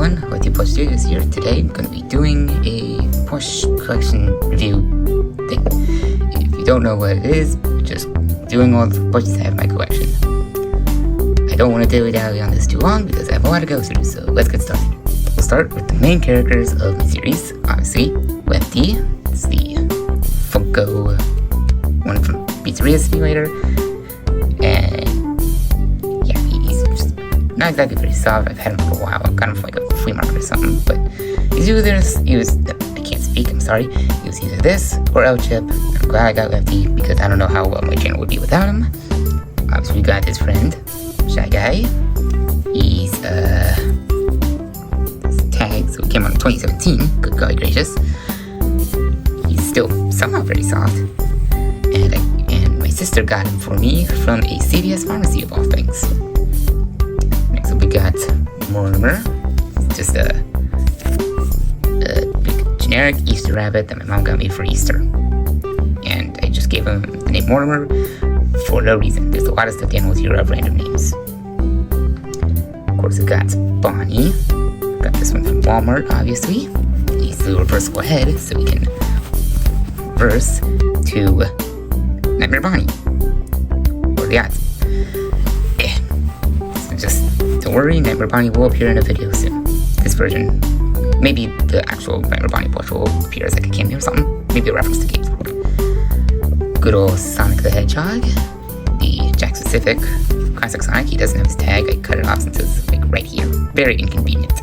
everyone, what Plush Studios here. Today I'm going to be doing a Plush Collection review thing. If you don't know what it is, just doing all the plushies I have in my collection. I don't want to dilly-dally on this too long because I have a lot to go through, so let's get started. We'll start with the main characters of the series. Obviously, Lefty, it's the Funko one from Pizzeria Simulator, and yeah, he's just not exactly very soft. I've had him for a while. I've got him from like a flea market or something, but he's either this, I can't speak, I'm sorry. He was either this or El Chip. I'm glad I got Lefty because I don't know how well my channel would be without him. Obviously, we got his friend, Shy Guy. He's tagged, so it came out in 2017. Good golly gracious. He's still somehow very soft. And my sister got him for me from a CVS pharmacy of all things. Next up we got Mortimer. It's just a big generic Easter rabbit that my mom got me for Easter. And I just gave him the name Mortimer for no reason. There's a lot of stuffed animals here of random names. Of course we got Bonnie. Got this one from Walmart, obviously. He's the reversible head, so we can reverse to Nightmare Bonnie. What are the odds? Yeah. So just don't worry, Nightmare Bonnie will appear in a video soon. This version, maybe the actual Nightmare Bonnie plush will appear as like a cameo or something. Maybe a reference to games. Good old Sonic the Hedgehog. The Jack Specific classic Sonic. He doesn't have his tag. I cut it off since it's like right here. Very inconvenient.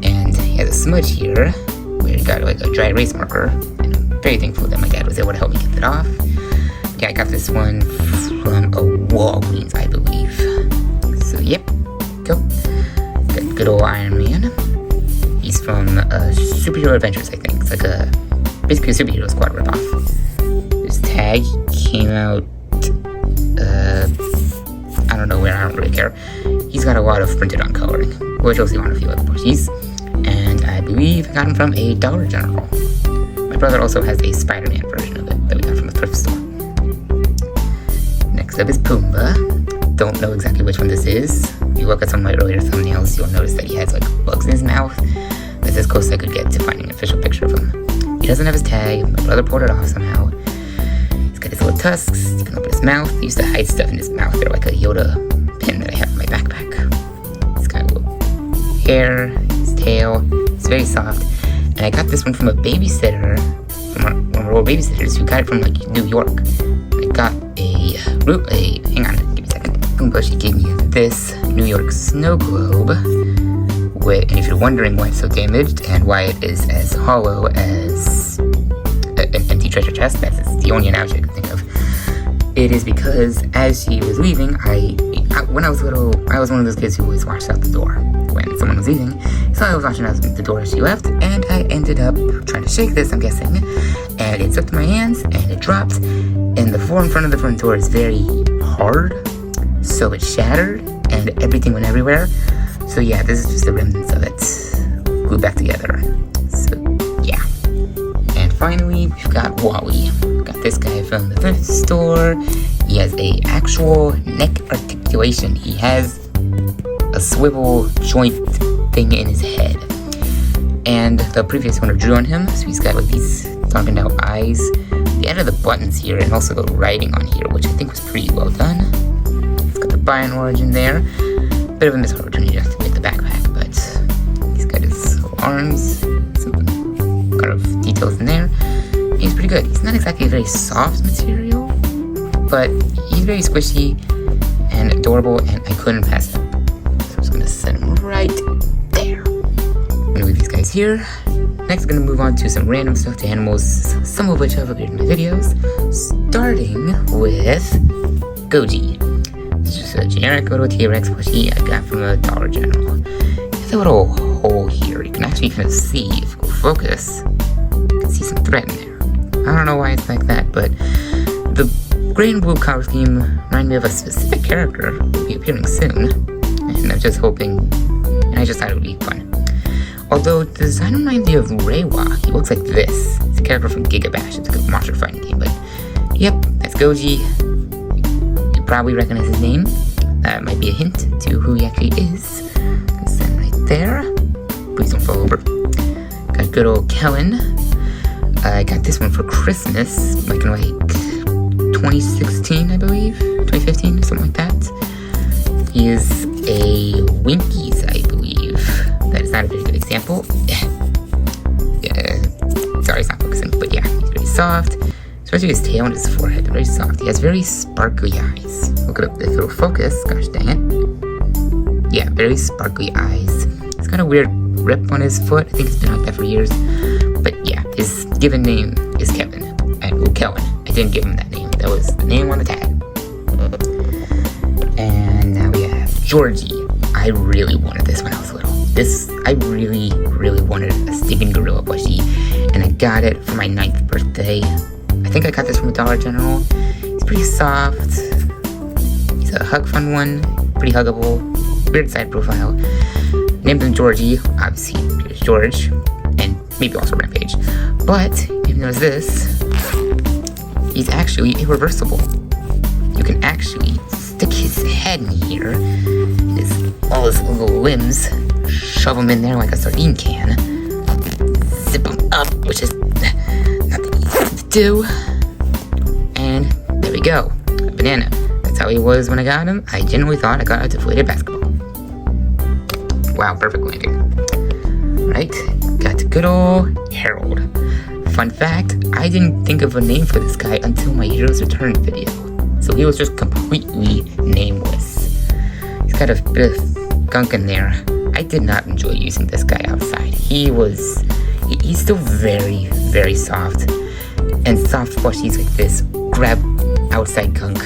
And he has a smudge here where he got like a dry erase marker. And I'm very thankful that my dad was able to help me get it off. Yeah, I got this one from a Walgreens, I believe. So, yep, go. Got good old Iron Man. He's from Superhero Adventures, I think. It's like basically a superhero squad ripoff. This tag came out, I don't know where, I don't really care. He's got a lot of printed on coloring, which you'll see on a few other plushies. And I believe I got him from a Dollar General. My brother also has a Spider-Man version of it that we got from a thrift store. Next up is Pumbaa. Don't know exactly which one this is. If you look at some of my earlier thumbnails, you'll notice that he has like bugs in his mouth. That's as close as I could get to finding an official picture of him. He doesn't have his tag. My brother pulled it off somehow. He's got his little tusks sticking up in his mouth. He used to hide stuff in his mouth. They're like a Yoda pin that I have in my backpack. He's got a little hair, his tail. It's very soft. And I got this one from a babysitter, from one of our old babysitters who got it from like New York. I got hang on, give me a second. She gave me this New York snow globe. And if you're wondering why it's so damaged and why it is as hollow as an empty treasure chest, that's the only analogy I could think of. It is because as she was leaving, when I was little, I was one of those kids who always watched out the door when someone was leaving. So I was watching out the door as she left, and I ended up trying to shake this, I'm guessing, and it slipped in my hands, and it dropped, and the floor in front of the front door is very hard, so it shattered, and everything went everywhere. So yeah, this is just the remnants of it glued back together. So yeah. And finally, we've got Wally. Got this guy from the thrift store. He has a actual neck articulation. He has a swivel joint thing in his head. And the previous owner drew on him, so he's got like these sunken out eyes. They added the buttons here and also the writing on here, which I think was pretty well done. He's got the Bion origin there. Bit of a misopportunity to make the backpack, but he's got his arms, some kind of details in there. He's pretty good. He's not exactly a very soft material, but he's very squishy and adorable, and I couldn't pass it up. So I'm just gonna set him right there. I'm gonna leave these guys here. Next, I'm gonna move on to some random stuffed animals, some of which have appeared in my videos, starting with Goji. It's just a generic little T-Rex plushie I got from a Dollar General. There's a little hole here. You can actually kind of see, if you focus, you can see some thread in there. I don't know why it's like that, but the gray and blue color scheme remind me of a specific character who will be appearing soon. And I'm just hoping, and I just thought it would be fun. Although the design reminds me of Reiwa. He looks like this. It's a character from Giga Bash. It's like a monster fighting game, but yep, that's Goji. Probably recognize his name. That might be a hint to who he actually is. Send right there. Please don't fall over. Got good old Kellen. I got this one for Christmas, like in 2016, I believe, 2015, something like that. He is a Winkies, I believe. That is not a very good example. Sorry, it's not focusing, but yeah, he's very soft. Especially his tail and his forehead, they're very soft. He has very sparkly eyes. Look it up if it'll focus. Gosh dang it. Yeah, very sparkly eyes. He's got a weird rip on his foot. I think it's been like that for years. But yeah, his given name is Kevin. Kellen. I didn't give him that name. That was the name on the tag. And now we have Georgie. I really wanted this when I was little. I really, really wanted a stinking gorilla plushie. And I got it for my 9th birthday. I think I got this from a Dollar General. He's pretty soft. He's a hug fun one. Pretty huggable. Weird side profile. Named him Georgie. Obviously, here's George. And maybe also Rampage. But, even though this, he's actually irreversible. You can actually stick his head in here. And all his little limbs. Shove them in there like a sardine can. Zip them up, which is not the easiest to do. And there we go. A banana. That's how he was when I got him. I genuinely thought I got a deflated basketball. Wow, perfect landing. Right, got good old Harold. Fun fact, I didn't think of a name for this guy until my Heroes Return video. So he was just completely nameless. He's got a bit of gunk in there. I did not enjoy using this guy outside. He's still very, very soft. And soft plushies like this grab outside gunk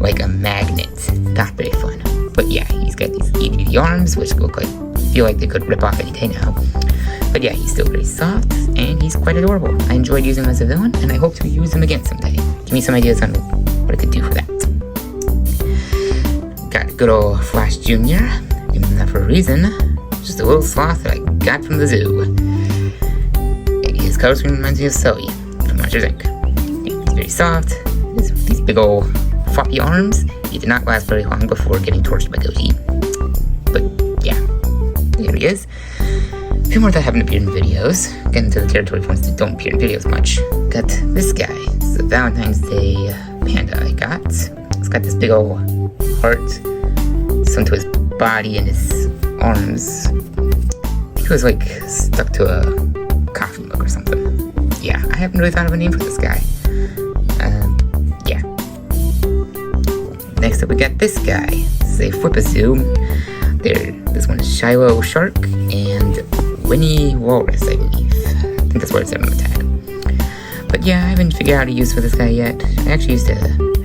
like a magnet. Not very fun. But yeah, he's got these itty arms, which feel like they could rip off any day now. But yeah, he's still very soft, and he's quite adorable. I enjoyed using him as a villain, and I hope to use him again someday. Give me some ideas on what I could do for that. Got good old Flash Jr. Give him that for a reason. Just a little sloth that I got from the zoo. His color scheme reminds me of Sully from Monsters Inc. He's very soft. These big old floppy arms. He did not last very long before getting torched by Goji. But yeah, there he is. A few more that haven't appeared in videos. Getting into the territory of ones that don't appear in videos much. Got this guy. It's a Valentine's Day panda I got. It's got this big old heart sewn to his body and his arms. I think it was like stuck to a coffee mug or something. Yeah, I haven't really thought of a name for this guy. Yeah. Next up we got this guy. This is a Flipazoo. This one is Shiloh Shark and Winnie Walrus, I believe. I think that's what it said on the tag. But yeah, I haven't figured out how to use for this guy yet. I actually used to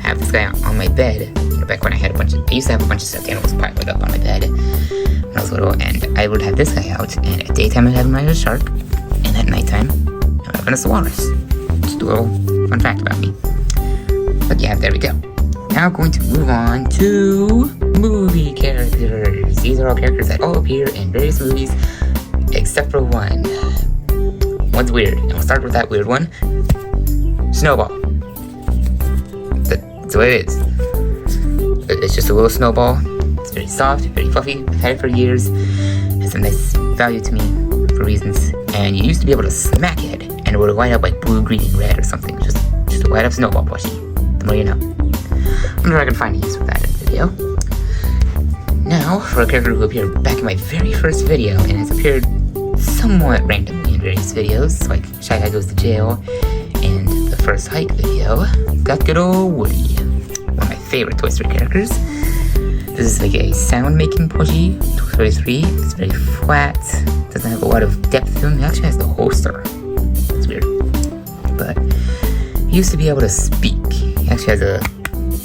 have this guy on my bed. Back when I used to have a bunch of stuffed animals piled up on my bed when I was little, and I would have this guy out, and at daytime I'd have him as a shark, and at nighttime I'd have him as a walrus. Just a little fun fact about me. But yeah, there we go. Now going to move on to movie characters. These are all characters that all appear in various movies, except for one. One's weird, and we'll start with that weird one. Snowball. That's what it is. It's just a little snowball. It's very soft, very fluffy. I've had it for years. It's a nice value to me for reasons. And you used to be able to smack it, and it would light up like blue, green, and red or something. Just a light up snowball plushie. The more you know. I'm sure I can find a use for that in the video. Now, for a character who appeared back in my very first video and has appeared somewhat randomly in various videos, like Shy Guy Goes to Jail and the first hike video, got good old Woody. One of my favorite Toy Story characters. This is like a sound-making plushie, Toy Story 3. It's very flat, doesn't have a lot of depth to him. It actually has the holster. It's weird. But he used to be able to speak. He actually has a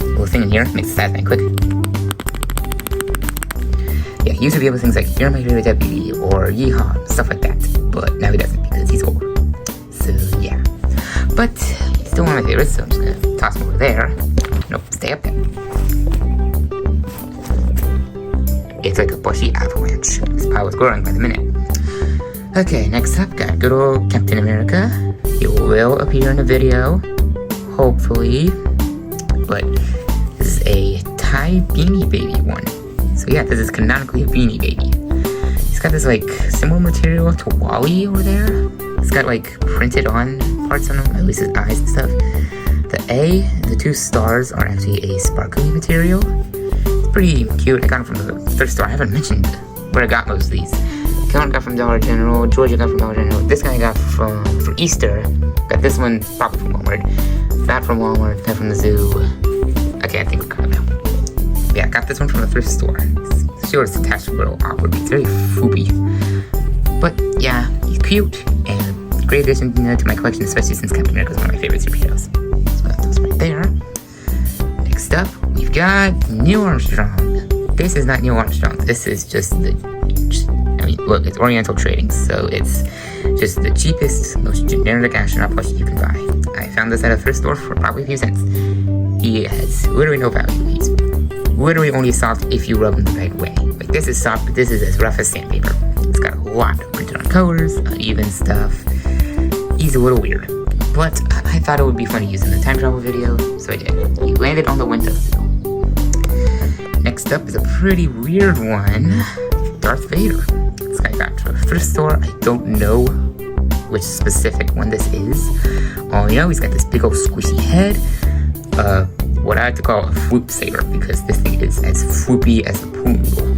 little thing in here, makes the stats quick. Yeah, he used to be able to things like, "You're my favorite deputy," or "Yeehaw," stuff like that. But now he doesn't because he's old. So yeah. But he's still one of my favorites, so I'm just gonna toss him over there. Nope, stay up there. It's like a bushy avalanche. This pile is growing by the minute. Okay, next up, got good old Captain America. He will appear in a video, hopefully. But this is a Thai Beanie Baby one. So yeah, this is canonically a Beanie Baby. He's got this like similar material to Wally over there. It's got like printed on parts on him, at least his eyes and stuff. The A and the 2 stars are actually a sparkly material. It's pretty cute. I got them from the thrift store. I haven't mentioned where I got most of these. Kellen got from Dollar General. Georgia got from Dollar General. This guy got for Easter. Got this one probably from Walmart. That from Walmart. That from the zoo. Okay, I think we're good now. Yeah, I got this one from the thrift store. Sure, it's attached to a little awkward. It's very foopy. But yeah, he's cute and great addition to my collection, especially since Captain America is one of my favorite superheroes. So that's right there. Next up, we've got Neil Armstrong. This is not Neil Armstrong. This is just look, it's Oriental Trading, so it's just the cheapest, most generic astronaut plushie you can buy. I found this at a thrift store for probably a few cents. He has literally no value. He's literally only soft if you rub him the right way. Like, this is soft, but this is as rough as sandpaper. It's got a lot of printed on colors, uneven stuff. He's a little weird, but I thought it would be fun to use in the time travel video, so I did. He landed on the windowsill. Next up is a pretty weird one, Darth Vader. This guy got to a thrift store. I don't know which specific one this is. All I know, he's got this big old squishy head. What I like to call a floop saber, because this thing is as floopy as a pool noodle.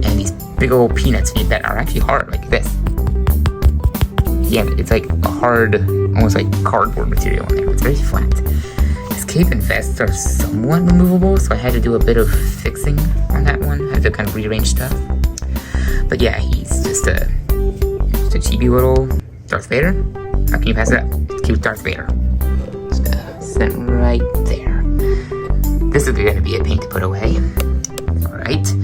And these big old peanuts that are actually hard, like this. Yeah, it's like a hard, almost like cardboard material in there. It's very flat. His cape and vest are somewhat removable, so I had to do a bit of fixing on that one. I had to kind of rearrange stuff. But yeah, he's just a cheapy little Darth Vader. How can you pass it up? It's cute Darth Vader. Just sit right there. This is going to be a pain to put away. Alright.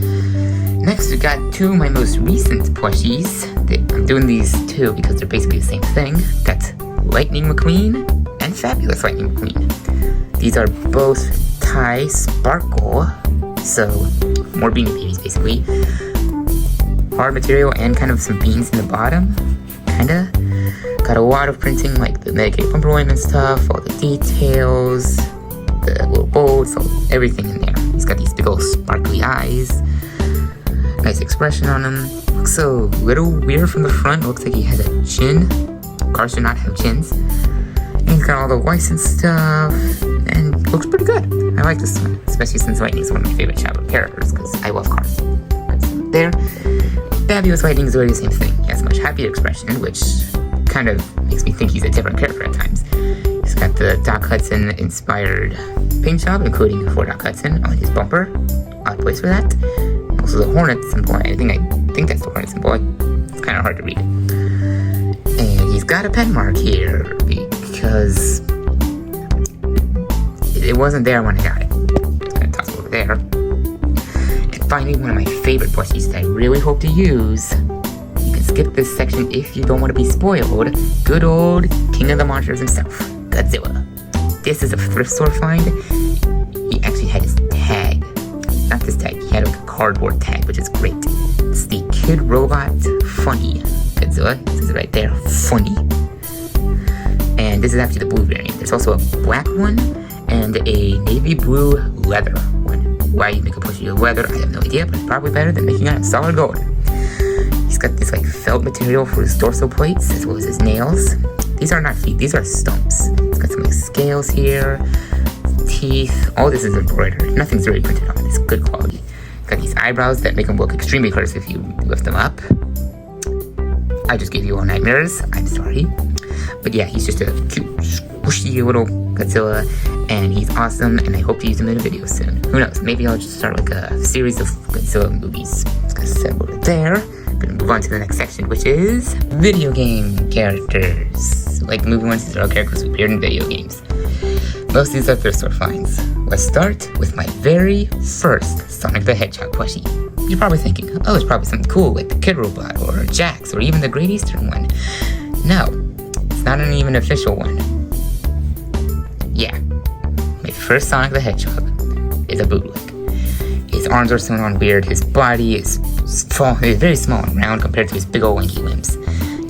Next, we got 2 of my most recent plushies. I'm doing these 2 because they're basically the same thing. Got Lightning McQueen and Fabulous Lightning McQueen. These are both Thai Sparkle, so more Beanie Babies basically. Hard material and kind of some beans in the bottom, kinda. Got a lot of printing, like the Medicaid bumper ointment stuff, all the details, the little bolts, everything in there. He's got these big old sparkly eyes. Nice expression on him. Looks a little weird from the front. Looks like he has a chin. Cars do not have chins. And he's got all the whites and stuff. And looks pretty good. I like this one, especially since Lightning is one of my favorite childhood characters, because I love cars. There. Fabulous Lightning is really the same thing. He has a much happier expression, which kind of makes me think he's a different character at times. He's got the Doc Hudson inspired paint job, including for Doc Hudson on his bumper. Odd place for that. Also the Hornet symbol. I think that's the Hornet symbol. It's kind of hard to read. And he's got a pen mark here because it wasn't there when I got it. It's gonna toss it over there. And finally, one of my favorite plushies that I really hope to use. You can skip this section if you don't want to be spoiled. Good old King of the Monsters himself, Godzilla. This is a thrift store find. He actually had his tag. Not this tag, he had like a cardboard tag, which is great. It's the Kid Robot Funny Godzilla. This is right there, funny. And this is actually the blue variant. There's also a black one and a navy blue leather one. Why you make a plushie of leather, I have no idea, but it's probably better than making it out of solid gold. He's got this like felt material for his dorsal plates as well as his nails. These are not feet, these are stumps. He's got some like scales here, teeth. All this is embroidered. Nothing's really printed on. It's good quality. Got these eyebrows that make him look extremely close if you lift them up. I just gave you all nightmares. I'm sorry. But yeah, he's just a cute, squishy little Godzilla, and he's awesome, and I hope to use him in a video soon. Who knows? Maybe I'll just start like a series of Godzilla movies. Just gonna set over there. Gonna move on to the next section, which is video game characters. Like movie ones, these are all characters who appeared in video games. Most of these are thrift store finds. Let's start with my very first Sonic the Hedgehog plushie. You're probably thinking, oh, it's probably something cool like the Kid Robot or Jax or even the Great Eastern one. No, it's not an even official one. Yeah, my first Sonic the Hedgehog is a bootleg. His arms are sewn on weird, his body is very small and round compared to his big old lanky limbs.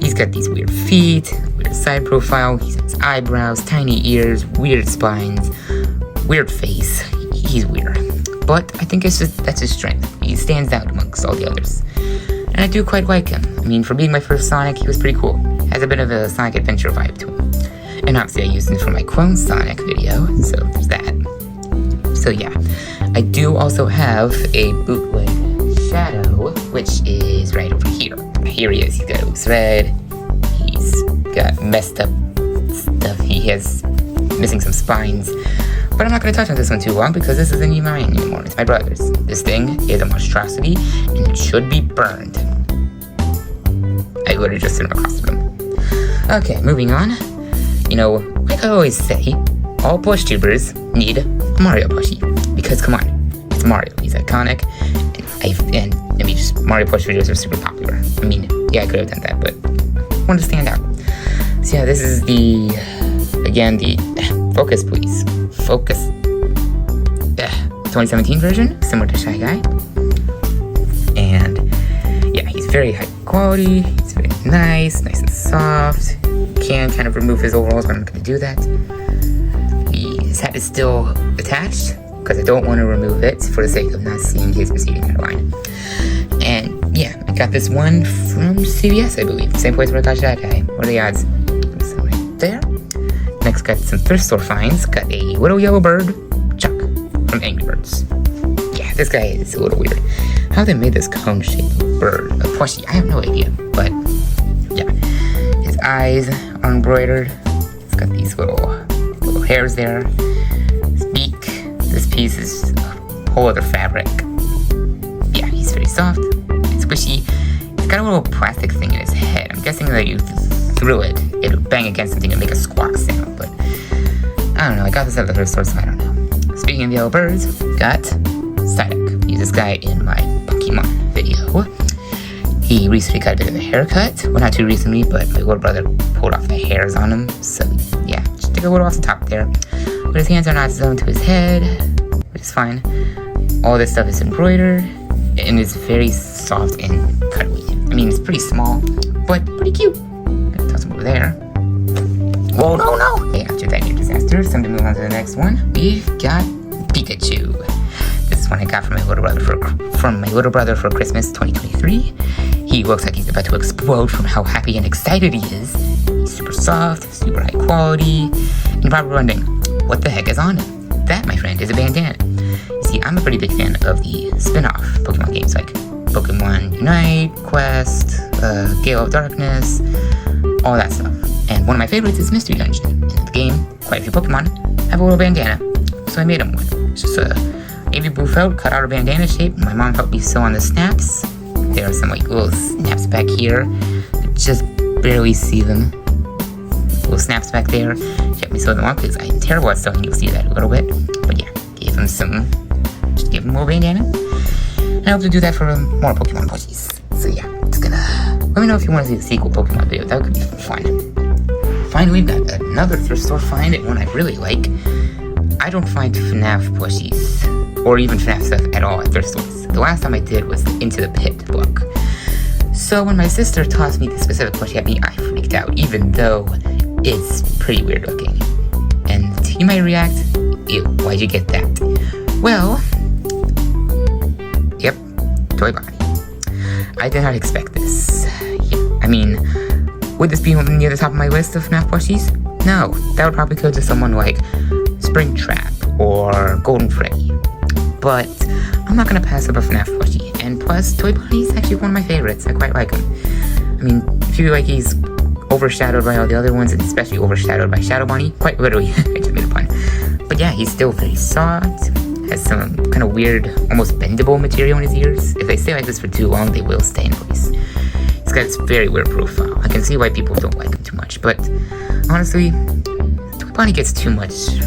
He's got these weird feet, weird side profile, he's got his eyebrows, tiny ears, weird spines, weird face. He's weird. But I think that's his strength. He stands out amongst all the others. and I do quite like him. I mean, for being my first Sonic, he was pretty cool. Has a bit of a Sonic Adventure vibe to him. And obviously I used him for my Clone Sonic video, so there's that. So yeah, I do also have a bootleg Shadow, which is right over here. Here he is. He's got Oaks Red. He's got messed up stuff. He has missing some spines. But I'm not going to touch on this one too long because this isn't even mine anymore. It's my brother's. This thing is a monstrosity and it should be burned. I literally just threw him across the room. Okay, moving on. You know, like I always say, all plush tubers need a Mario plushie. Because come on, it's Mario. He's iconic. And I mean, just Mario plush videos are super popular. I mean, yeah, I could have done that, but I wanted to stand out. So yeah, this is the focus please. Focus. 2017 version, similar to Shy Guy. And yeah, he's very high quality. He's very nice and soft. Can kind of remove his overalls, but I'm not going to do that. His hat is still attached because I don't want to remove it for the sake of not seeing his receding hairline. And yeah, I got this one from CVS, I believe. Same place where I got Shy Guy. What are the odds? So right there. Next, got some thrift store finds. Got a little yellow bird, Chuck, from Angry Birds. Yeah, this guy is a little weird. How they made this cone-shaped bird a plushie, I have no idea. But yeah, his eyes are embroidered. It's got these little hairs there. His beak. This piece is a whole other fabric. Yeah, he's very soft and squishy. He's got a little plastic thing in his head. I'm guessing that you threw it, it would bang against something and make a squawk sound, but I don't know. I got this at the thrift store, so I don't know. Speaking of yellow birds, got Psyduck. Use this guy in my Pokemon video. He recently got a bit of a haircut. Well, not too recently, but my little brother pulled off the hairs on him, so yeah, just took a little off the top there. But his hands are not zoned to his head, which is fine. All this stuff is embroidered, and it's very soft and cuddly. I mean, it's pretty small, but pretty cute. Toss him over there. Whoa, no! Okay, after that new disaster, it's time to move on to the next one. We've got Pikachu. This is one I got from my little brother for Christmas 2023. He looks like he's about to explode from how happy and excited he is. He's super soft, super high quality, and you're probably wondering, what the heck is on him? That, my friend, is a bandana. You see, I'm a pretty big fan of the spin-off Pokemon games like Pokemon Unite, Quest, Gale of Darkness, all that stuff. And one of my favorites is Mystery Dungeon. In the game, quite a few Pokemon have a little bandana, so I made him one. It's just a navy blue felt, cut out a bandana shape. My mom helped me sew on the snaps. There are some like little snaps back here. Just barely see them. Little snaps back there. She helped me sew them on because I'm terrible at sewing. You'll see that a little bit. But yeah, gave him just gave him a little bandana. And I hope to do that for more Pokemon plushies. So yeah, just gonna let me know if you want to see the sequel Pokemon video. That could be fun. Finally, we've got another thrift store find, and one I really like. I don't find FNAF plushies, or even FNAF stuff at all at thrift stores. The last time I did was the Into the Pit book. So when my sister tossed me the specific plushie at me, I freaked out, even though it's pretty weird looking. And you might react, ew, why'd you get that? Well, yep, Toy Bonnie. I did not expect this. Yeah, I mean, would this be near the top of my list of FNAF plushies? No, that would probably go to someone like Springtrap or Golden Freddy. But I'm not gonna pass up a FNAF plushie. And plus, Toy Bonnie is actually one of my favorites. I quite like him. I mean, I feel like he's overshadowed by all the other ones, and especially overshadowed by Shadow Bonnie. Quite literally, I just made a pun. But yeah, he's still very soft. Has some kind of weird, almost bendable material in his ears. If they stay like this for too long, they will stay in place. He's got this very weird profile. I can see why people don't like him too much, but honestly, Toy Bonnie gets too much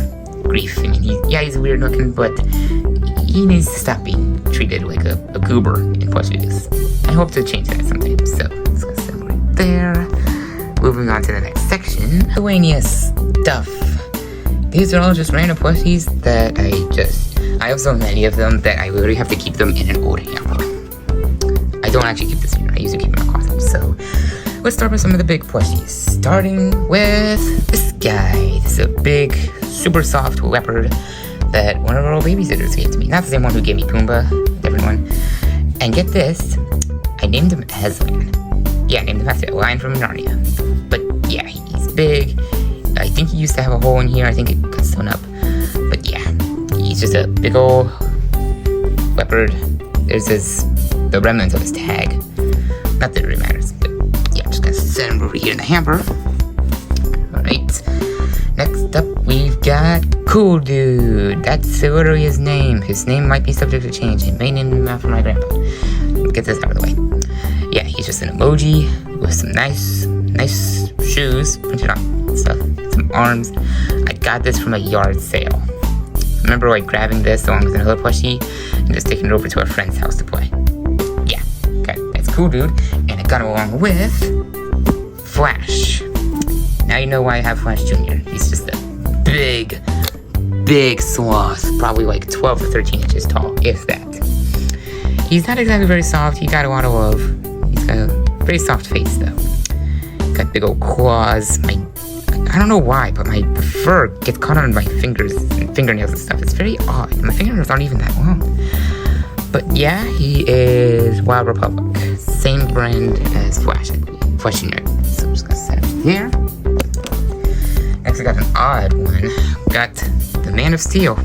grief. I mean, he's weird looking, but he needs to stop being treated like a goober in plush videos. I hope to change that someday. So let's go set right there. Moving on to the next section, miscellaneous stuff. These are all just random plushies that I have so many of them that I literally have to keep them in an old hamper. I don't actually keep this here. I usually keep them in a closet. So let's start with some of the big plushies. Starting with this guy. This is a big, super soft leopard that one of our old babysitters gave to me. Not the same one who gave me Pumbaa, a different one. And get this, I I named him Aslan. Yeah, I named him after a lion from Narnia. But yeah, he's big. I think he used to have a hole in here. I think it got sewn up. But yeah, he's just a big old leopard. There's the remnants of his tag. Not that it really matters, but yeah, I'm just gonna set him over here in the hamper. Alright. Next up, we've got Cool Dude. That's literally his name. His name might be subject to change. I may name him after my grandpa. Get this out of the way. Yeah, he's just an emoji with some nice shoes printed on stuff. Some arms. I got this from a yard sale. I remember like grabbing this along with another plushie and just taking it over to a friend's house to play. Yeah, okay, that's Cool Dude. And I got him along with Flash. Now you know why I have Flash Jr. He's just a big sloth, probably like 12 or 13 inches tall, if that. He's not exactly very soft. He got a lot of love. He's got a very soft face, though. Got big old claws. I don't know why, but my fur gets caught on my fingers and fingernails and stuff. It's very odd. My fingernails aren't even that long. But yeah, he is Wild Republic. Same brand as Flash, I believe. Flash Jr. So I'm just gonna set it here. Next, I got an odd one. Got the Man of Steel.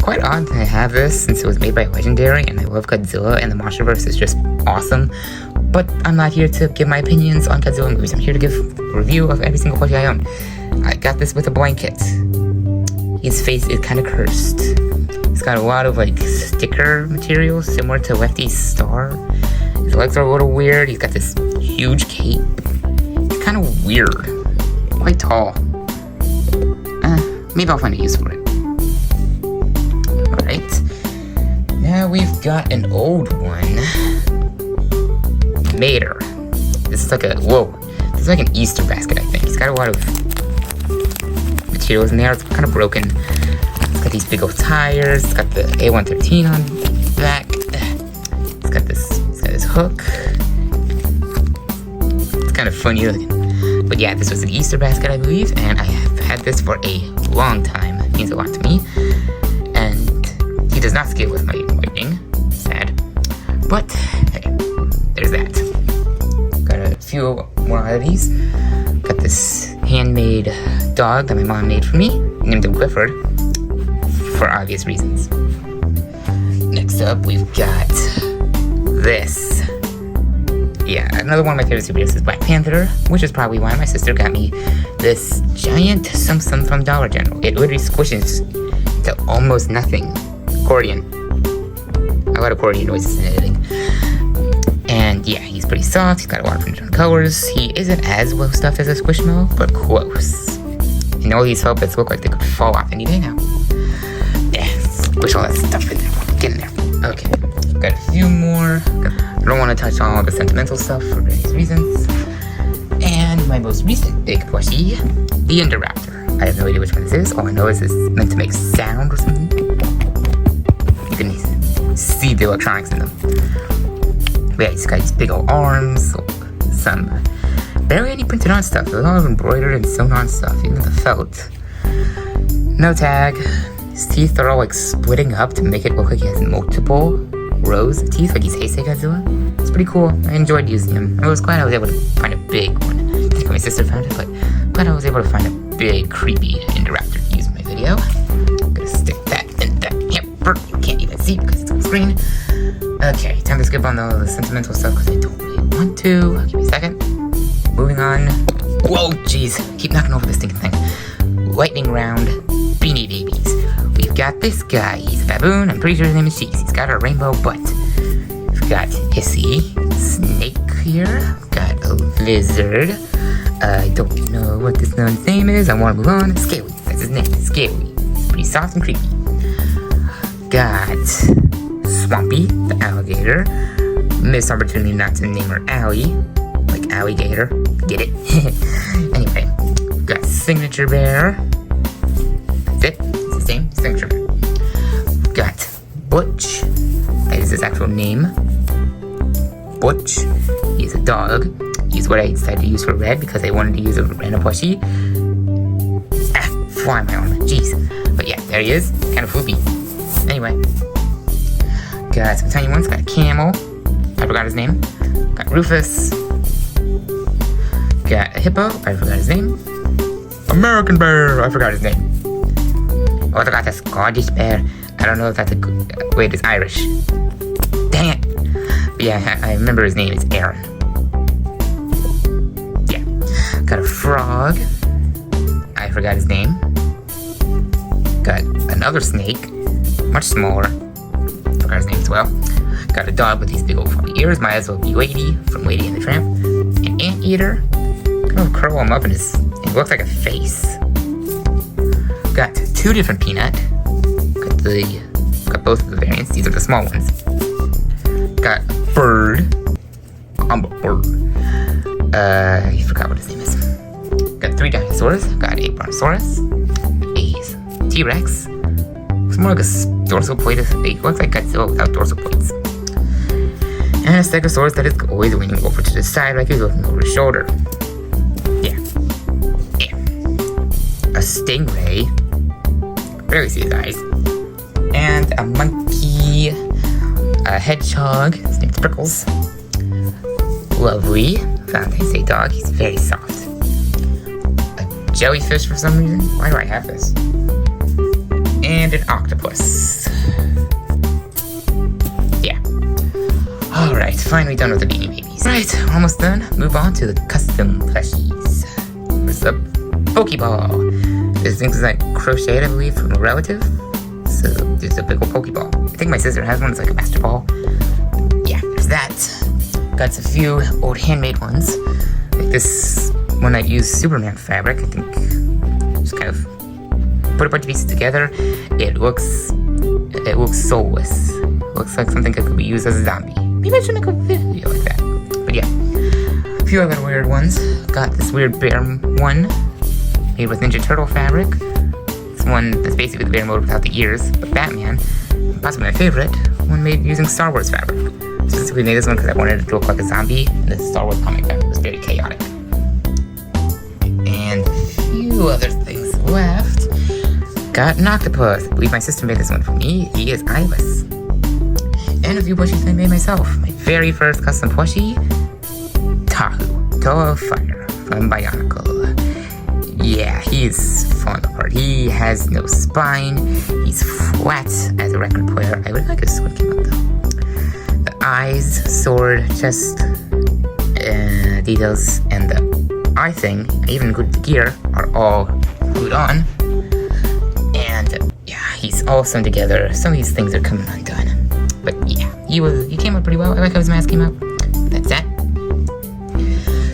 Quite odd that I have this since it was made by Legendary, and I love Godzilla, and the MonsterVerse is just awesome. But I'm not here to give my opinions on Godzilla movies. I'm here to give a review of every single plushie I own. I got this with a blanket. His face is kind of cursed. It's got a lot of like sticker material similar to Lefty's star. His legs are a little weird. He's got this huge cape. It's kind of weird. Quite tall. Maybe I'll find a use for it. Alright. Now we've got an old one. Mater. This is like a, this is like an Easter basket, I think. It's got a lot of materials in there. It's kind of broken. It's got these big old tires. It's got the A113 on the back. It's got this hook. It's kind of funny looking. But yeah, this was an Easter basket, I believe, and I have had this for a long time. It means a lot to me. And he does not scale with my lightning. Sad. But hey, there's that. Got a few more oddities. Got this handmade dog that my mom made for me. Named him Clifford. For obvious reasons. Next up, we've got this. Yeah, another one of my favorite superheroes is Black Panther, which is probably why my sister got me this giant sum from Dollar General. It literally squishes to almost nothing. Accordion. A lot of accordion noises and editing. And yeah, he's pretty soft. He's got a lot of different colors. He isn't as well stuffed as a Squishmallow, but close. And all these Velvets look like they could fall off any day now. Yeah, squish all that stuff in there. Get in there. Okay, got a few more. I don't want to touch on all the sentimental stuff for various reasons. And my most recent big plushie, the Indoraptor. I have no idea which one this is. All I know is it's meant to make sound or something. You can see the electronics in them. But yeah, he's got these big old arms, some barely any printed on stuff. They're all embroidered and sewn on stuff, even the felt. No tag. His teeth are all like splitting up to make it look like he has multiple rows of teeth, like he's Heisei Godzilla. It's pretty cool. I enjoyed using him. I was glad I was able to find a big one. I think my sister found it, but glad I was able to find a big, creepy Indoraptor to use in my video. I'm gonna stick that in that hamper. You can't even see because it's on screen. Okay, time to skip on the sentimental stuff because I don't really want to. Give me a second. Moving on. Whoa, jeez. Keep knocking over this stinking thing. Lightning round. Beanie Babies. We've got this guy. He's a baboon. I'm pretty sure his name is Cheese. He's got a rainbow butt. We've got Hissy. Snake here. We've got a lizard. I don't know what this one's name is. I want to move on. Scaly. That's his name. Scaly. It's pretty soft and creepy. Got Swampy, the alligator. Missed opportunity not to name her Allie. Like alligator. Get it? Anyway. We've got Signature Bear. That's it. It's the same. Signature Bear. We've got Butch. That is his actual name. Butch. He's a dog. He's what I decided to use for red because I wanted to use a random plushie. Fly my arm. Jeez. But yeah, there he is. Kind of floopy. Anyway. Got some tiny ones. Got a camel. I forgot his name. Got Rufus. Got a hippo. I forgot his name. American bear. I forgot his name. Oh, I forgot the Scottish bear. I don't know if that's a good... Wait, it's Irish. Dang it. But yeah, I remember his name is Aaron. Yeah. Got a frog. I forgot his name. Got another snake. Much smaller. Forgot his name as well. Got a dog with these big old floppy ears. Might as well be Wadey from Wadey and the Tramp. An anteater. Gonna curl him up in his... It looks like a face. Got 2 different peanut. Got both of the variants. These are the small ones. Got bird. I'm a bird. I forgot what his name is. Got 3 dinosaurs. Got a brontosaurus. A T-Rex. It's more like a dorsal plate. It looks like Godzilla without dorsal plates. And a stegosaurus that is always leaning over to the side like he's looking over his shoulder. Yeah. A stingray. Barely see his eyes. And a monkey. A hedgehog. His name's Prickles. Lovely. Valentine's Day dog. He's very soft. A jellyfish for some reason. Why do I have this? And an octopus. Yeah. Alright, finally done with the Beanie Babies. Right, almost done. Move on to the custom plushies. First up, Pokeball. This thing is like crocheted, I believe, from a relative. So there's a big old Pokeball. I think my sister has one. It's like a Master Ball. Yeah, there's that. Got a few old handmade ones. Like this one I used Superman fabric. I think just kind of put a bunch of pieces together. It looks soulless. Looks like something that could be used as a zombie. Maybe I should make a video like that. But yeah, a few other weird ones. Got this weird bear one made with Ninja Turtle fabric. This one that's basically the bear mode without the ears, but Batman. Possibly my favorite, one made using Star Wars fabric. Specifically made this one because I wanted it to look like a zombie, and the Star Wars comic fabric was very chaotic. And a few other things left. Got an octopus. I believe my sister made this one for me. He is eyeless. And a few plushies I made myself. My very first custom plushie, Tahu, Toe of Fire from Bionicle. Yeah, he's falling apart. He has no spine. He's flat as a record player. I would like his sword came out though. The eyes, sword, chest, details, and the eye thing, even including the gear, are all glued on. And yeah, he's all sewn together. Some of these things are coming undone. But yeah, he came out pretty well. I like how his mask came out. That's that.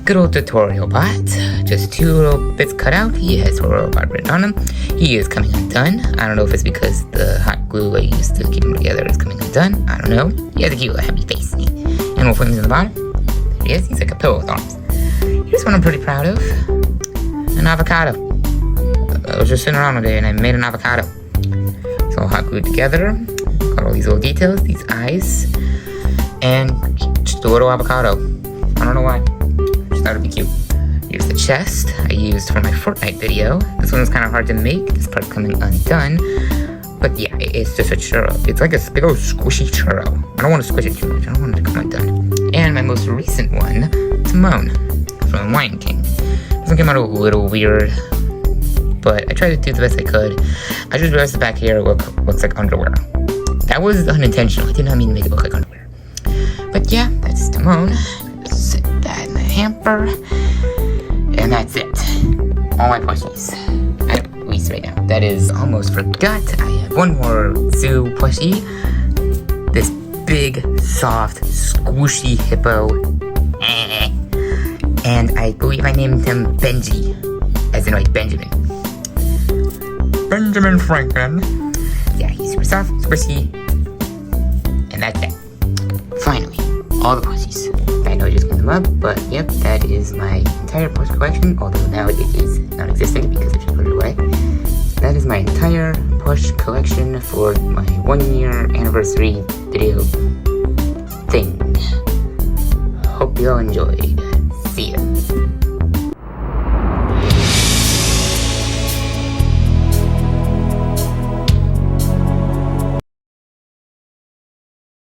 Good old tutorial bot. Just 2 little bits cut out. He has tutorial bot written on him. He is coming undone. I don't know if it's because the hot glue I used to keep him together is coming undone. I don't know. He has a cute little happy face. Animal wings on the bottom. There he is. He's like a pillow with arms. Here's one I'm pretty proud of. An avocado. I was just sitting around one day and I made an avocado. It's all hot glued together. Got all these little details, these eyes, and just a little avocado. I don't know why. Just thought it'd be cute. Here's the chest I used for my Fortnite video. This one was kind of hard to make. This part coming undone. But yeah, it's just a churro. It's like a big old squishy churro. I don't want to squish it too much. I don't want it to come undone. And my most recent one, Timon from Lion King. This one came out a little weird, but I tried to do the best I could. I just realized the back here looks like underwear. That was unintentional. I did not mean to make it look like underwear. But yeah, that's Timon. Set that in the hamper. And that's it. All my plushies. At least right now. That is almost forgot. I have one more zoo plushie. This big, soft, squishy hippo. And I believe I named him Benji. As in like Benjamin. Benjamin Franklin. Yeah, he's super soft, squishy. And that's it. Finally, all the plushies. I know I just cleaned them up, but yep, that is my entire plush collection, although now it is non-existent because I just put it away. That is my entire plush collection for my 1-year anniversary video thing. Hope you all enjoyed. See ya.